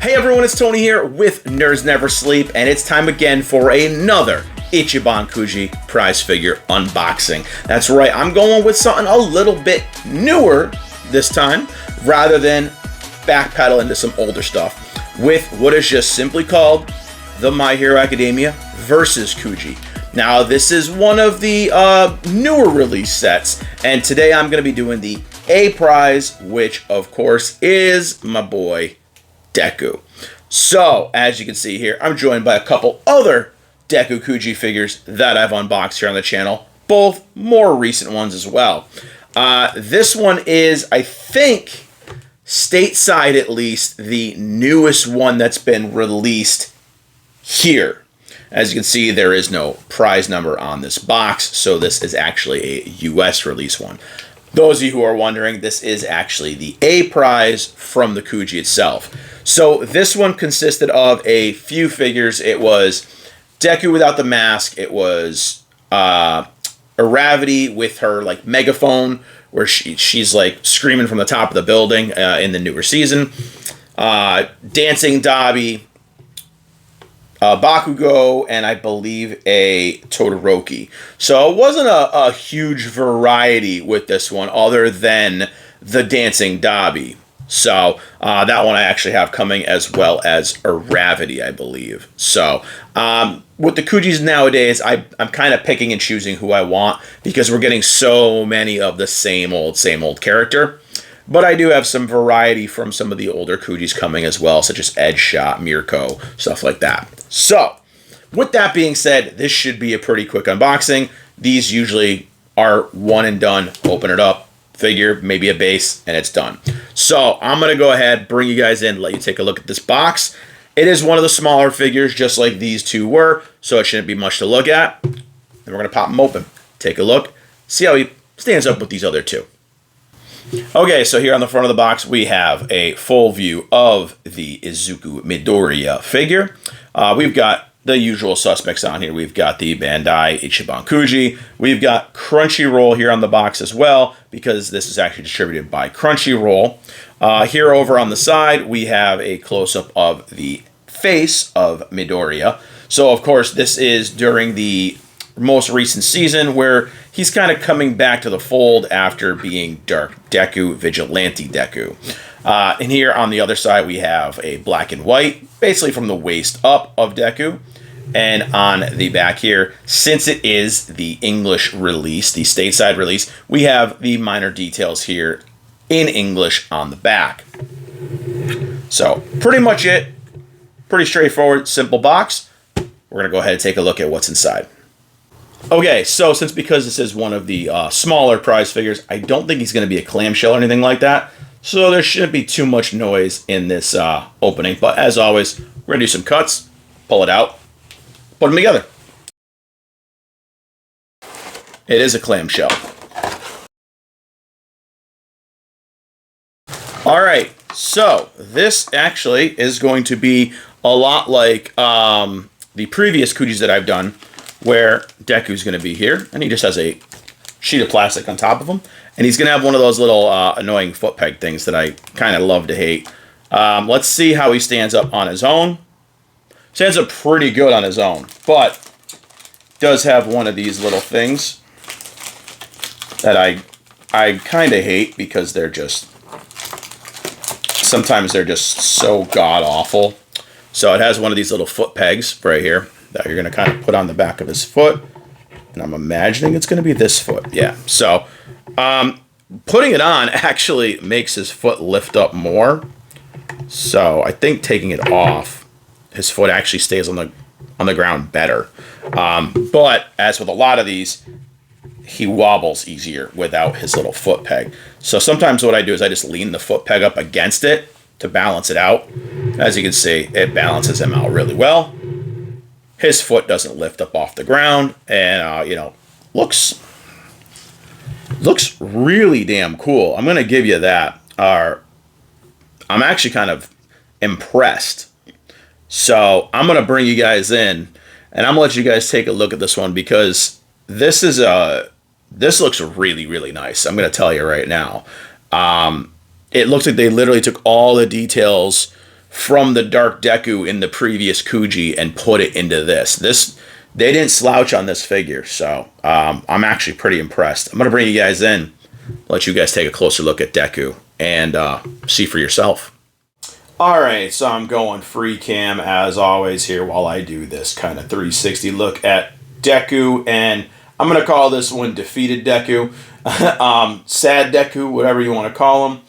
Hey everyone, it's Tony here with Nerds Never Sleep, and it's time again for another Ichiban Kuji prize figure unboxing. That's right, I'm going with something a little bit newer this time, rather than backpedal into some older stuff, with what is just simply called the My Hero Academia versus Kuji. Now, this is one of the newer release sets, and today I'm going to be doing the A prize, which of course is my boy Deku. So, as you can see here, I'm joined by a couple other Deku Kuji figures that I've unboxed here on the channel, both more recent ones as well. This one is, I think, stateside at least, the newest one that's been released here. As you can see, there is no prize number on this box, so this is actually a US release one. Those of you who are wondering, this is actually the A prize from the Kuji itself. So this one consisted of a few figures. It was Deku without the mask. It was Aravity with her like megaphone, where she's like screaming from the top of the building in the newer season. Dancing Dabi, Bakugo, and I believe a Todoroki. So it wasn't a huge variety with this one other than the Dancing Dabi. So that one I actually have coming, as well as Aravity, I believe. So with the Kujis nowadays, I'm kind of picking and choosing who I want because we're getting so many of the same old character. But I do have some variety from some of the older Kujis coming as well, such as Edge Shot, Mirko, stuff like that. So, with that being said, this should be a pretty quick unboxing. These usually are one and done. Open it up, figure, maybe a base, and it's done. So, I'm going to go ahead, bring you guys in, let you take a look at this box. It is one of the smaller figures, just like these two were, so it shouldn't be much to look at. And we're going to pop them open, take a look, see how he stands up with these other two. Okay, so here on the front of the box, we have a full view of the Izuku Midoriya figure. We've got the usual suspects on here. We've got the Bandai Ichiban Kuji. We've got Crunchyroll here on the box as well, because this is actually distributed by Crunchyroll. Here over on the side, we have a close-up of the face of Midoriya. So, of course, this is during the most recent season where he's kind of coming back to the fold after being Dark Deku, Vigilante Deku. And here on the other side, we have a black and white, basically from the waist up of Deku. And on the back here, since it is the English release, the stateside release, we have the minor details here in English on the back. So pretty much it. Pretty straightforward, simple box. We're going to go ahead and take a look at what's inside. Okay, so because this is one of the smaller prize figures, I don't think he's going to be a clamshell or anything like that. So there shouldn't be too much noise in this opening. But as always, we're going to do some cuts, pull it out, put them together. It is a clamshell. All right, so this actually is going to be a lot like the previous Kujis that I've done, where Deku's going to be here, and he just has a sheet of plastic on top of him, and he's going to have one of those little annoying foot peg things that I kind of love to hate. Let's see how he stands up on his own. Stands up pretty good on his own, but does have one of these little things that I kind of hate because they're just, sometimes they're just so god-awful. So it has one of these little foot pegs right here that you're going to kind of put on the back of his foot. And I'm imagining it's going to be this foot. Yeah. So putting it on actually makes his foot lift up more. So I think taking it off, his foot actually stays on the ground better. But as with a lot of these, he wobbles easier without his little foot peg. So sometimes what I do is I just lean the foot peg up against it to balance it out. As you can see, it balances him out really well. His foot doesn't lift up off the ground, and looks really damn cool. I'm gonna give you that. I'm actually kind of impressed. So I'm gonna bring you guys in, and I'm gonna let you guys take a look at this one because this looks really, really nice. I'm gonna tell you right now. It looks like they literally took all the details from the Dark Deku in the previous Kuji and put it into this. They didn't slouch on this figure, so I'm actually pretty impressed. I'm going to bring you guys in, let you guys take a closer look at Deku and see for yourself. Alright, so I'm going free cam as always here while I do this kind of 360 look at Deku, and I'm going to call this one Defeated Deku, Sad Deku, whatever you want to call him.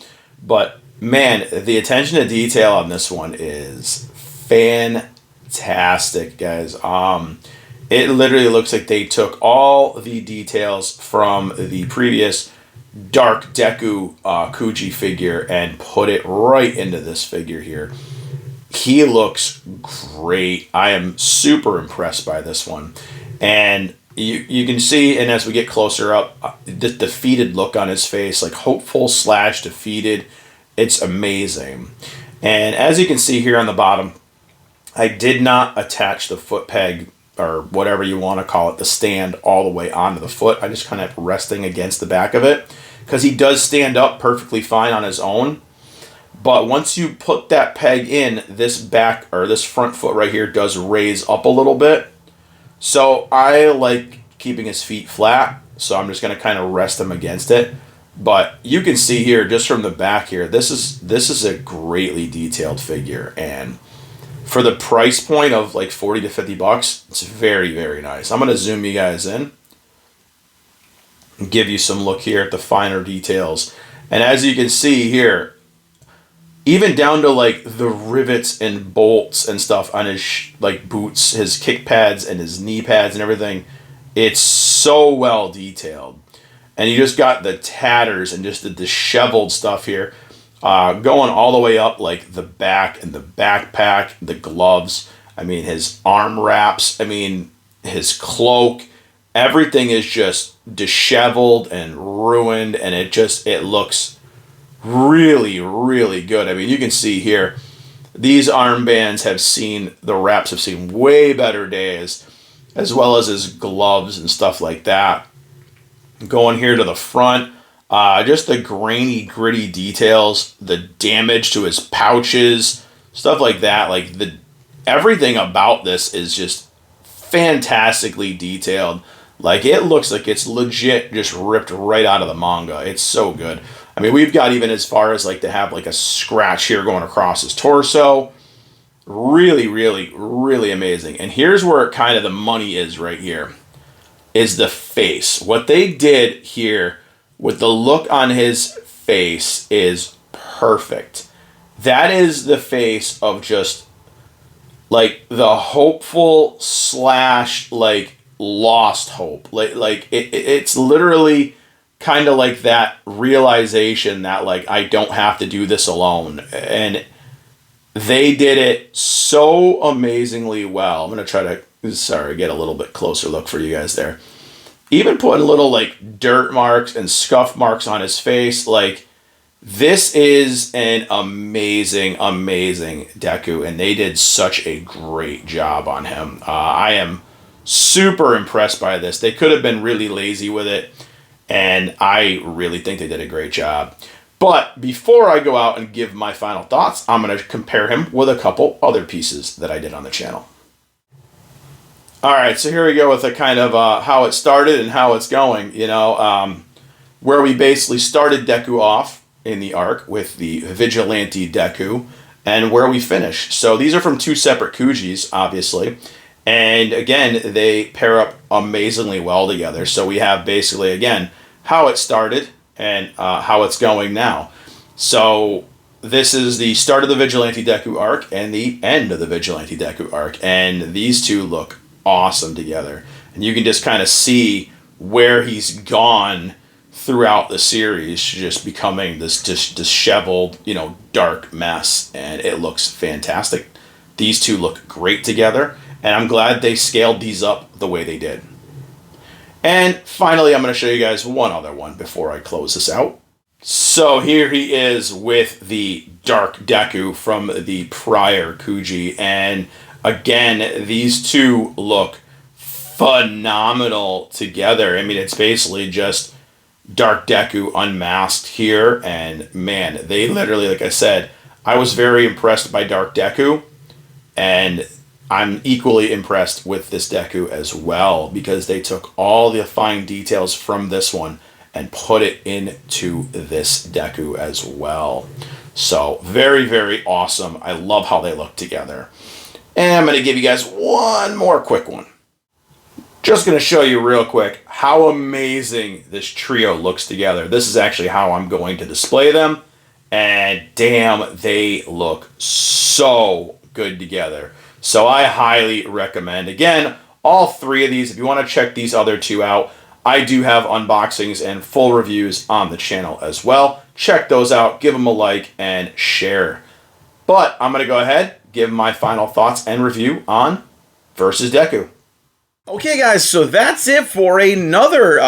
But man, the attention to detail on this one is fantastic, guys. It literally looks like they took all the details from the previous Dark Deku Kuji figure and put it right into this figure here. He looks great. I am super impressed by this one. And you can see, and as we get closer up, the defeated look on his face, like hopeful / defeated. It's amazing. And as you can see here on the bottom, I did not attach the foot peg, or whatever you want to call it, the stand all the way onto the foot. I just kind of resting against the back of it, because he does stand up perfectly fine on his own. But once you put that peg in, this back, or this front foot right here, does raise up a little bit. So I like keeping his feet flat, so I'm just going to kind of rest him against it. But you can see here, just from the back here, this is a greatly detailed figure, and for the price point of like 40 to 50 bucks, it's very, very nice. I'm going to zoom you guys in and give you some look here at the finer details. And as you can see here, even down to like the rivets and bolts and stuff on his like boots, his kick pads and his knee pads and everything, it's so well detailed. And you just got the tatters and just the disheveled stuff here, going all the way up like the back and the backpack, the gloves. I mean, his arm wraps. I mean, his cloak. Everything is just disheveled and ruined, and it looks really, really good. I mean, you can see here, these armbands the wraps have seen way better days, as well as his gloves and stuff like that. Going here to the front, just the grainy, gritty details, the damage to his pouches, stuff like that. Like everything about this is just fantastically detailed. Like, it looks like it's legit just ripped right out of the manga. It's so good. I mean, we've got even as far as like to have like a scratch here going across his torso. Really, really, really amazing. And here's where kind of the money is right here, is the face. What they did here with the look on his face is perfect. That is the face of just like the hopeful / like lost hope. It's literally kind of like that realization that like I don't have to do this alone. And they did it so amazingly well. I'm going to try to get a little bit closer look for you guys there. Even putting little like dirt marks and scuff marks on his face. Like, this is an amazing, amazing Deku, and they did such a great job on him. I am super impressed by this. They could have been really lazy with it, and I really think they did a great job. But before I go out and give my final thoughts, I'm going to compare him with a couple other pieces that I did on the channel. Alright, so here we go with a kind of how it started and how it's going. You know, where we basically started Deku off in the arc with the Vigilante Deku, and where we finish. So these are from two separate Kujis, obviously. And again, they pair up amazingly well together. So we have basically, again, how it started and how it's going now. So this is the start of the Vigilante Deku arc and the end of the Vigilante Deku arc. And these two look awesome together. And you can just kind of see where he's gone throughout the series, just becoming this disheveled, dark mess. And it looks fantastic. These two look great together. And I'm glad they scaled these up the way they did. And finally, I'm going to show you guys one other one before I close this out. So here he is with the Dark Deku from the prior Kuji. And again, these two look phenomenal together. I mean, it's basically just Dark Deku unmasked here. And man, they literally, like I said, I was very impressed by Dark Deku, and I'm equally impressed with this Deku as well, because they took all the fine details from this one and put it into this Deku as well. So very, very awesome. I love how they look together. And I'm going to give you guys one more quick one. Just going to show you real quick how amazing this trio looks together. This is actually how I'm going to display them. And damn, they look so good together. So I highly recommend, again, all three of these. If you want to check these other two out, I do have unboxings and full reviews on the channel as well. Check those out, give them a like, and share. But I'm going to go ahead, give my final thoughts and review on Versus Deku. Okay, guys, so that's it for another,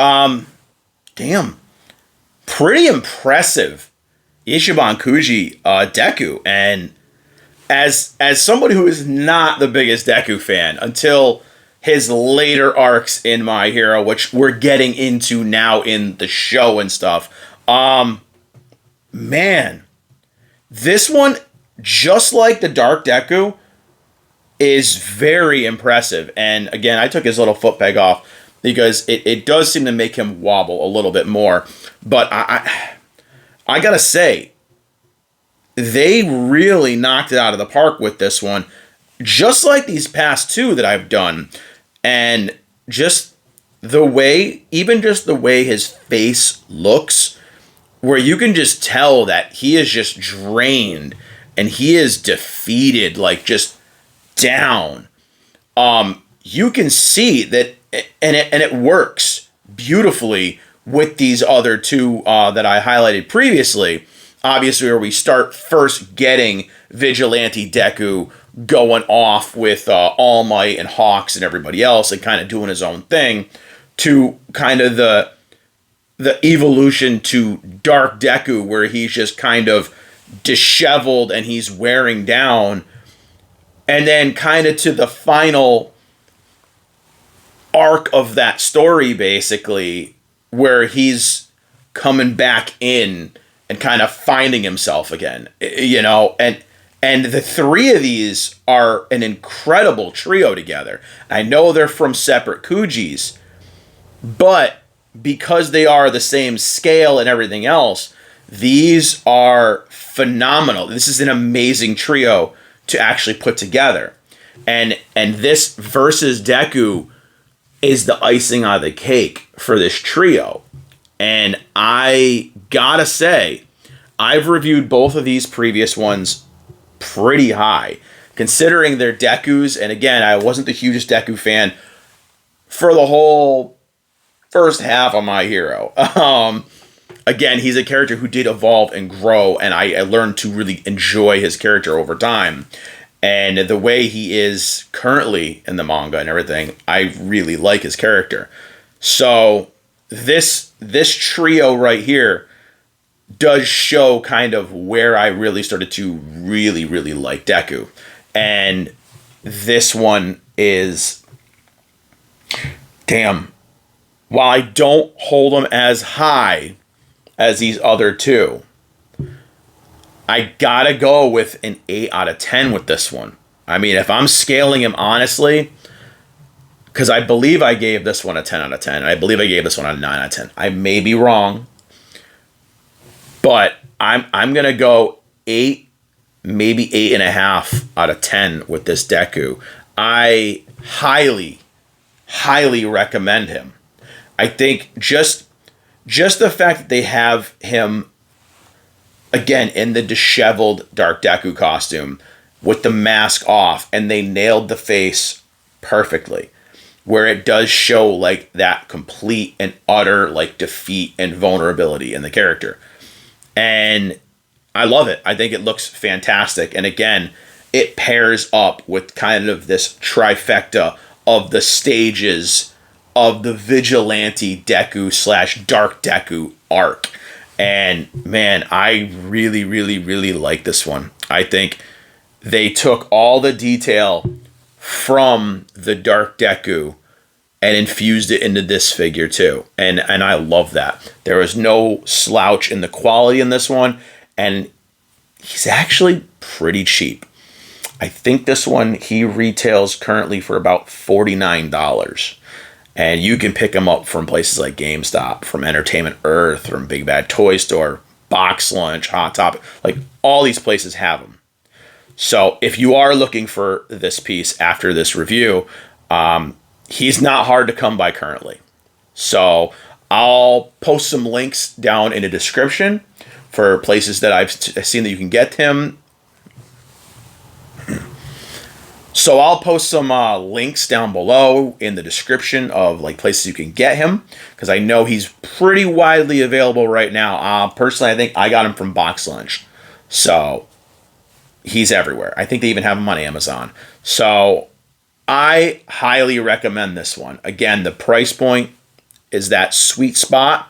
pretty impressive Ichiban Kuji Deku. And as somebody who is not the biggest Deku fan until his later arcs in My Hero, which we're getting into now in the show and stuff, man, this one, just like the Dark Deku, is very impressive. And again, I took his little foot peg off because it does seem to make him wobble a little bit more. But I gotta say, they really knocked it out of the park with this one, just like these past two that I've done. And just the way, even just the way his face looks, where you can just tell that he is just drained and he is defeated, like just down. You can see that, and it works beautifully with these other two that I highlighted previously. Obviously, where we start first getting Vigilante Deku going off with All Might and Hawks and everybody else and kind of doing his own thing, to kind of the evolution to Dark Deku, where he's just kind of disheveled and he's wearing down, and then kind of to the final arc of that story, basically, where he's coming back in and kind of finding himself again, you know, and the three of these are an incredible trio together. I know they're from separate Kujis, but because they are the same scale and everything else, these are phenomenal. This is an amazing trio to actually put together. And this Versus Deku is the icing on the cake for this trio. And I gotta say, I've reviewed both of these previous ones pretty high, considering their Dekus. And again, I wasn't the hugest Deku fan for the whole first half of My Hero. Again, he's a character who did evolve and grow, and I learned to really enjoy his character over time. And the way he is currently in the manga and everything, I really like his character. So this trio right here does show kind of where I really started to really, really like Deku. And this one is, damn, while I don't hold him as high as these other two, I gotta go with an 8 out of 10 with this one. I mean, if I'm scaling him honestly, because I believe I gave this one a 10 out of 10. I believe I gave this one a 9 out of 10. I may be wrong, but I'm gonna go 8, maybe 8.5 out of 10 with this Deku. I highly, highly recommend him. I think just the fact that they have him again in the disheveled Dark Deku costume with the mask off, and they nailed the face perfectly, where it does show like that complete and utter like defeat and vulnerability in the character. And I love it. I think it looks fantastic. And again, it pairs up with kind of this trifecta of the stages of the Vigilante Deku / Dark Deku arc. And man, I really, really, really like this one. I think they took all the detail from the Dark Deku and infused it into this figure too. And I love that. There is no slouch in the quality in this one. And he's actually pretty cheap. I think this one, he retails currently for about $49. And you can pick them up from places like GameStop, from Entertainment Earth, from Big Bad Toy Store, Box Lunch, Hot Topic. Like, all these places have them. So if you are looking for this piece after this review, he's not hard to come by currently. So I'll post some links down in the description for places that I've seen that you can get him. So I'll post some links down below in the description of like places you can get him, because I know he's pretty widely available right now. Personally, I think I got him from Box Lunch. So he's everywhere. I think they even have him on Amazon. So I highly recommend this one. Again, the price point is that sweet spot,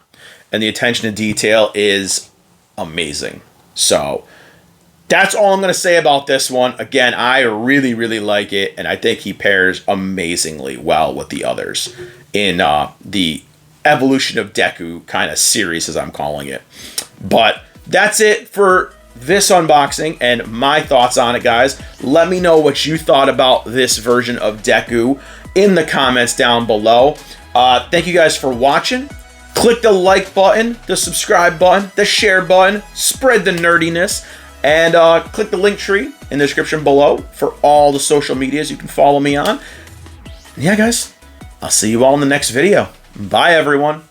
and the attention to detail is amazing. So that's all I'm going to say about this one. Again, I really, really like it, and I think he pairs amazingly well with the others in the Evolution of Deku kind of series, as I'm calling it. But that's it for this unboxing and my thoughts on it, guys. Let me know what you thought about this version of Deku in the comments down below. Thank you guys for watching. Click the like button, the subscribe button, the share button, spread the nerdiness, and click the link tree in the description below for all the social medias you can follow me on. Yeah, guys, I'll see you all in the next video. Bye, everyone.